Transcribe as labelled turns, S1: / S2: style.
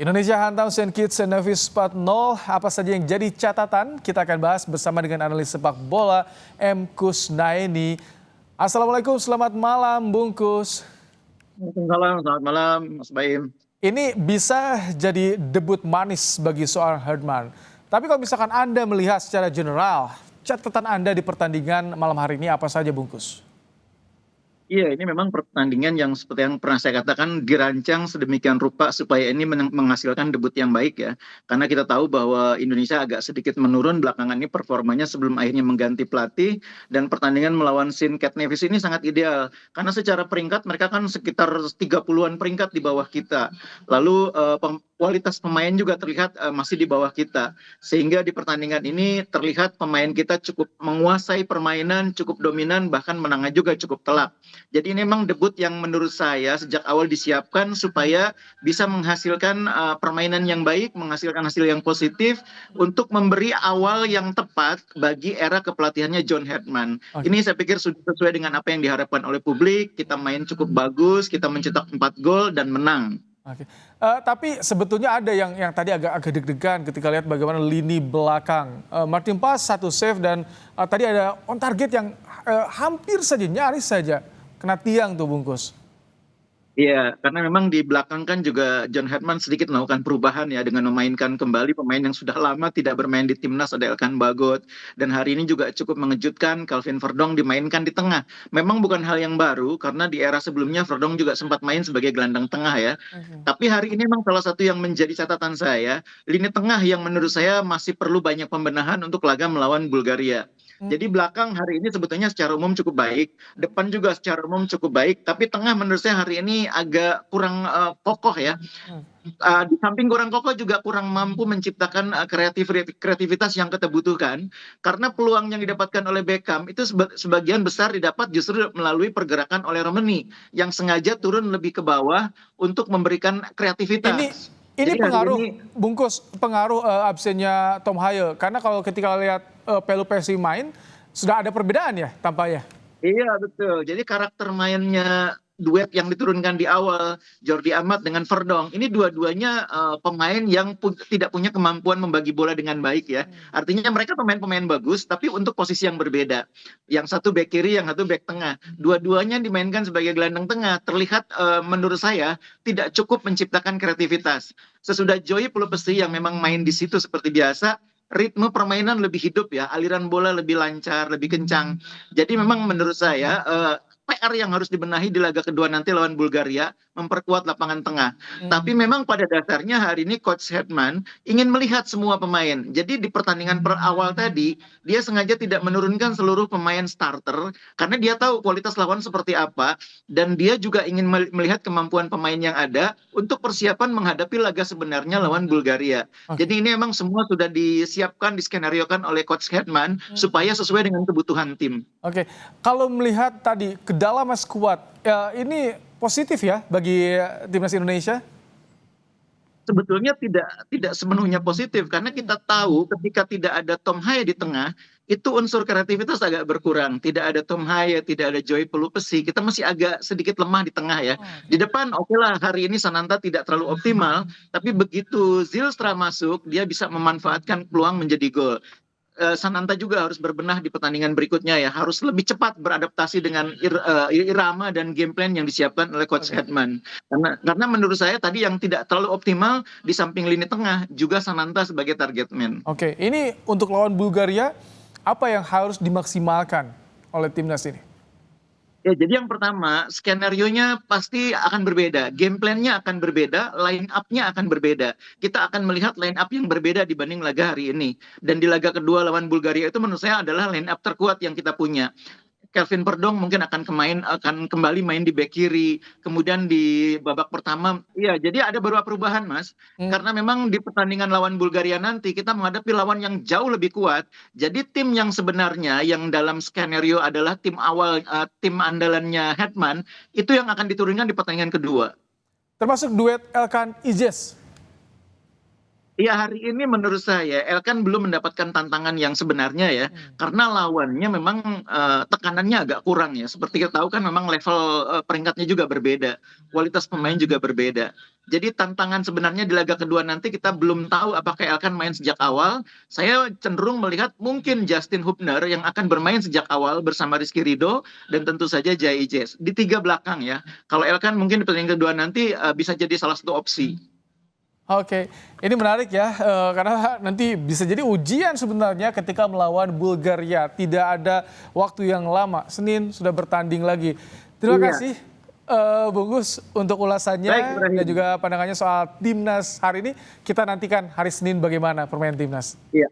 S1: Indonesia hantam St. Kitts and Nevis 4-0. Apa saja yang jadi catatan? Kita akan bahas bersama dengan analis sepak bola M. Kusnaini. Assalamualaikum, selamat malam Bung Kus.
S2: Waalaikumsalam, selamat malam Mas Baim.
S1: Ini bisa jadi debut manis bagi seorang Herdman. Tapi kalau misalkan Anda melihat secara general, catatan Anda di pertandingan malam hari ini apa saja Bung Kus?
S2: Iya, ini memang pertandingan yang seperti yang pernah saya katakan dirancang sedemikian rupa supaya ini menghasilkan debut yang baik ya. Karena kita tahu bahwa Indonesia agak sedikit menurun belakangan ini performanya sebelum akhirnya mengganti pelatih, dan pertandingan melawan St. Kitts Nevis ini sangat ideal. Karena secara peringkat mereka kan sekitar 30-an peringkat di bawah kita. Lalu kualitas pemain juga terlihat masih di bawah kita. Sehingga di pertandingan ini terlihat pemain kita cukup menguasai permainan, cukup dominan, bahkan menangnya juga cukup telak. Jadi ini memang debut yang menurut saya sejak awal disiapkan supaya bisa menghasilkan permainan yang baik, menghasilkan hasil yang positif untuk memberi awal yang tepat bagi era kepelatihannya John Herdman.
S1: Oke.
S2: Ini saya pikir sudah sesuai dengan apa yang diharapkan oleh publik. Kita main cukup bagus, kita mencetak 4 gol dan menang.
S1: Oke. Tapi sebetulnya ada yang tadi agak deg-degan ketika lihat bagaimana lini belakang. Martin Paes satu save dan tadi ada on target yang hampir saja, nyaris saja kena tiang tuh Bungkus.
S2: Iya, karena memang di belakang kan juga John Herdman sedikit melakukan perubahan ya dengan memainkan kembali pemain yang sudah lama tidak bermain di timnas, ada Elkan Bagot, dan hari ini juga cukup mengejutkan Calvin Verdong dimainkan di tengah. Memang bukan hal yang baru karena di era sebelumnya Verdong juga sempat main sebagai gelandang tengah ya. Tapi hari ini memang salah satu yang menjadi catatan saya, lini tengah yang menurut saya masih perlu banyak pembenahan untuk laga melawan Bulgaria. Jadi belakang hari ini sebetulnya secara umum cukup baik, depan juga secara umum cukup baik, tapi tengah menurut saya hari ini agak kurang kokoh ya. Di samping kurang kokoh juga kurang mampu menciptakan kreativitas yang kita butuhkan, karena peluang yang didapatkan oleh Beckham itu sebagian besar didapat justru melalui pergerakan oleh Romani yang sengaja turun lebih ke bawah untuk memberikan
S1: Ini
S2: kreativitas.
S1: ini
S2: Jadi hari
S1: pengaruh
S2: ini
S1: Bungkus, pengaruh absennya Tom Haye karena kalau ketika lihat Pelu Persi main sudah ada perbedaan ya tampaknya.
S2: iya betul. Jadi karakter mainnya duet yang diturunkan di awal Jordi Amat dengan Verdong ini dua-duanya pemain yang tidak punya kemampuan membagi bola dengan baik ya. Artinya mereka pemain-pemain bagus tapi untuk posisi yang berbeda. Yang satu back kiri, yang satu back tengah. Dua-duanya dimainkan sebagai gelandang tengah. Terlihat menurut saya tidak cukup menciptakan kreativitas. Sesudah Joy Pelupesi yang memang main di situ seperti biasa, ritme permainan lebih hidup ya, aliran bola lebih lancar, lebih kencang. Jadi memang menurut saya PR yang harus dibenahi di laga kedua nanti lawan Bulgaria, memperkuat lapangan tengah. Tapi memang pada dasarnya hari ini Coach Herdman ingin melihat semua pemain. Jadi di pertandingan per awal tadi, dia sengaja tidak menurunkan seluruh pemain starter, karena dia tahu kualitas lawan seperti apa, dan dia juga ingin melihat kemampuan pemain yang ada untuk persiapan menghadapi laga sebenarnya lawan Bulgaria.
S1: Oke.
S2: Jadi ini memang semua sudah disiapkan, diskenariokan oleh Coach Herdman supaya sesuai dengan kebutuhan tim.
S1: Oke, kalau melihat tadi kedalaman skuad, ya ini positif ya bagi timnas Indonesia?
S2: Sebetulnya tidak sepenuhnya positif karena kita tahu ketika tidak ada Tom Haye di tengah itu unsur kreativitas agak berkurang. Tidak ada Tom Haye, tidak ada Joy Pelupesi, kita masih agak sedikit lemah di tengah ya. Di depan oke lah, hari ini Sananta tidak terlalu optimal, tapi begitu Zylstra masuk dia bisa memanfaatkan peluang menjadi gol. Sananta juga harus berbenah di pertandingan berikutnya ya, harus lebih cepat beradaptasi dengan irama dan game plan yang disiapkan oleh Coach
S1: Oke.
S2: Herdman. Karena menurut saya tadi yang tidak terlalu optimal di samping lini tengah juga Sananta sebagai target man.
S1: Oke, ini untuk lawan Bulgaria, apa yang harus dimaksimalkan oleh timnas ini?
S2: Ya, jadi yang pertama, skenario-nya pasti akan berbeda. Game plan-nya akan berbeda, line up-nya akan berbeda. Kita akan melihat line up yang berbeda dibanding laga hari ini. Dan di laga kedua lawan Bulgaria itu menurut saya adalah line up terkuat yang kita punya. Kelvin Verdong mungkin akan kembali main di back kiri. Kemudian di babak pertama, ya jadi ada beberapa perubahan Mas. Karena memang di pertandingan lawan Bulgaria nanti kita menghadapi lawan yang jauh lebih kuat. Jadi tim yang sebenarnya yang dalam skenario adalah tim awal, tim andalannya Hetman, itu yang akan diturunkan di pertandingan kedua.
S1: Termasuk duet Elkan Ijes.
S2: Ya hari ini menurut saya Elkan belum mendapatkan tantangan yang sebenarnya ya, karena lawannya memang tekanannya agak kurang ya. Seperti kita tahu kan memang level peringkatnya juga berbeda, kualitas pemain juga berbeda. Jadi tantangan sebenarnya di laga kedua nanti kita belum tahu apakah Elkan main sejak awal. Saya cenderung melihat mungkin Justin Hubner yang akan bermain sejak awal bersama Rizky Ridho dan tentu saja Jai Ijes di tiga belakang ya. Kalau Elkan mungkin di pertandingan kedua nanti bisa jadi salah satu opsi.
S1: Oke, ini menarik ya, karena nanti bisa jadi ujian sebenarnya ketika melawan Bulgaria. Tidak ada waktu yang lama, Senin sudah bertanding lagi. Terima
S2: Iya,
S1: kasih Bung Gus untuk ulasannya
S2: baik
S1: dan
S2: Ibrahim.
S1: juga pandangannya soal Timnas hari ini. Kita nantikan hari Senin bagaimana permainan Timnas.
S2: Iya.